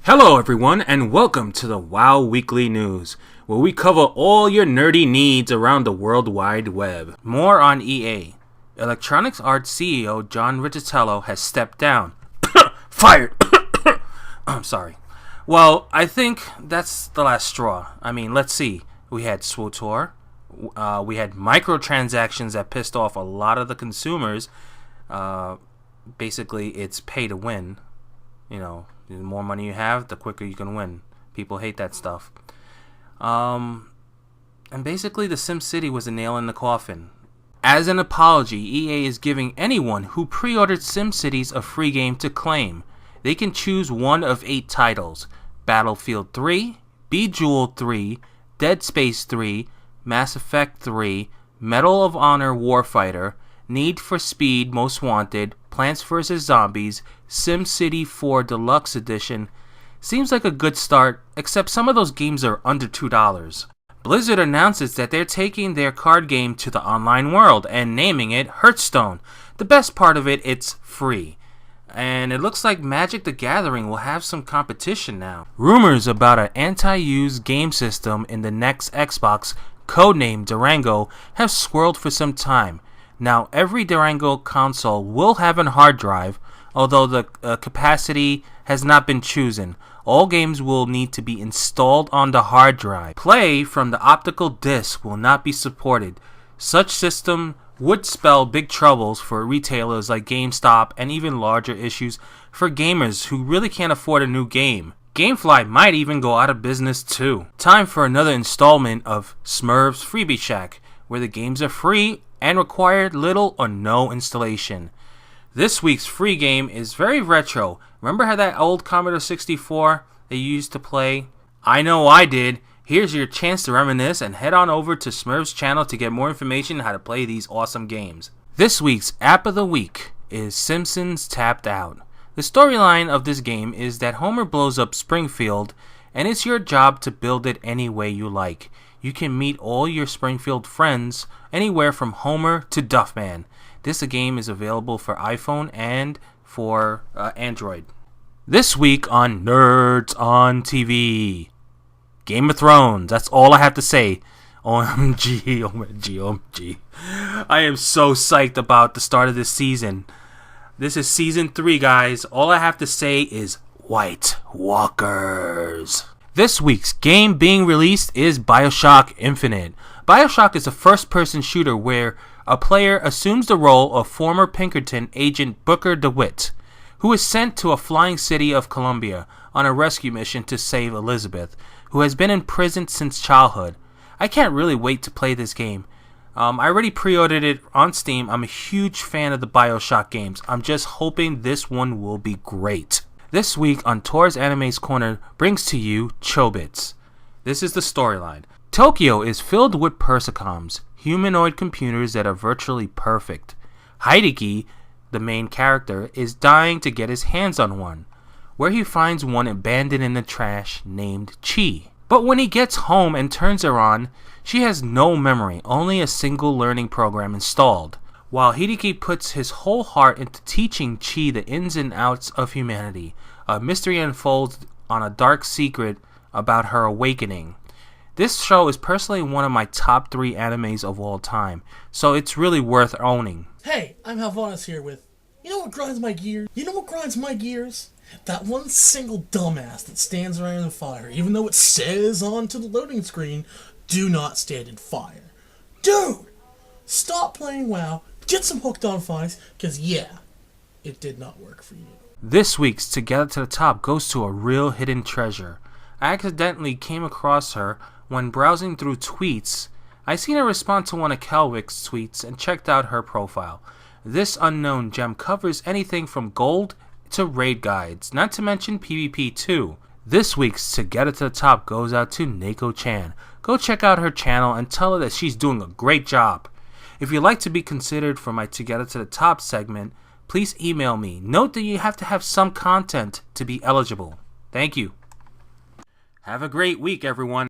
Hello everyone and welcome to the WoW Weekly News, where we cover all your nerdy needs around the World Wide Web. More on EA. Electronic Arts CEO John Riccitiello has stepped down. Fired! I'm sorry. Well, I think that's the last straw. I mean, let's see. We had SWTOR. We had microtransactions that pissed off a lot of the consumers. Basically, it's pay to win. You know, the more money you have, the quicker you can win. People hate that stuff. And basically, the SimCity was a nail in the coffin. As an apology, EA is giving anyone who pre-ordered SimCities a free game to claim. They can choose one of 8 titles: Battlefield 3, Bejeweled 3, Dead Space 3, Mass Effect 3, Medal of Honor Warfighter, Need for Speed Most Wanted, Plants vs. Zombies, SimCity 4 Deluxe Edition. Seems like a good start, except some of those games are under $2. Blizzard announces that they're taking their card game to the online world and naming it Hearthstone. The best part of it, it's free. And it looks like Magic the Gathering will have some competition now. Rumors about an anti-use game system in the next Xbox, codenamed Durango, have swirled for some time. Now, every Durango console will have a hard drive, although the capacity has not been chosen. All games will need to be installed on the hard drive. Play from the optical disc will not be supported. Such system would spell big troubles for retailers like GameStop and even larger issues for gamers who really can't afford a new game. Gamefly might even go out of business too. Time for another installment of Smurfs Freebie Shack, where the games are free and require little or no installation. This week's free game is very retro. Remember how that old Commodore 64 they used to play? I know I did. Here's your chance to reminisce and head on over to Smurf's channel to get more information on how to play these awesome games. This week's App of the Week is Simpsons Tapped Out. The storyline of this game is that Homer blows up Springfield, and it's your job to build it any way you like. You can meet all your Springfield friends anywhere from Homer to Duffman. This game is available for iPhone and for Android. This week on Nerds on TV, Game of Thrones. That's all I have to say. OMG, OMG, OMG. I am so psyched about the start of this season. This is season 3, guys. All I have to say is White Walkers. This week's game being released is BioShock Infinite. BioShock is a first-person shooter where a player assumes the role of former Pinkerton agent Booker DeWitt, who is sent to a flying city of Columbia on a rescue mission to save Elizabeth, who has been in prison since childhood. I can't really wait to play this game. I already pre-ordered it on Steam. I'm a huge fan of the BioShock games. I'm just hoping this one will be great. This week on Tor's Anime's Corner brings to you Chobits. This is the storyline. Tokyo is filled with Persicoms, humanoid computers that are virtually perfect. Hideki, the main character, is dying to get his hands on one, where he finds one abandoned in the trash named Chi. But when he gets home and turns her on, she has no memory, only a single learning program installed. While Hideki puts his whole heart into teaching Chi the ins and outs of humanity, a mystery unfolds on a dark secret about her awakening. This show is personally one of my top 3 animes of all time, so it's really worth owning. Hey, I'm Halvanis here with, you know what grinds my gears? You know what grinds my gears? That one single dumbass that stands around in fire, even though it says onto the loading screen, do not stand in fire. Dude! Stop playing WoW, get some hooked on phonics, because yeah, it did not work for you. This week's Together to the Top goes to a real hidden treasure. I accidentally came across her when browsing through tweets. I seen her respond to one of Kelwick's tweets and checked out her profile. This unknown gem covers anything from gold to raid guides, not to mention PvP too. This week's Together to the Top goes out to Neko Chan. Go check out her channel and tell her that she's doing a great job. If you'd like to be considered for my Together to the Top segment, please email me. Note that you have to have some content to be eligible. Thank you. Have a great week, everyone.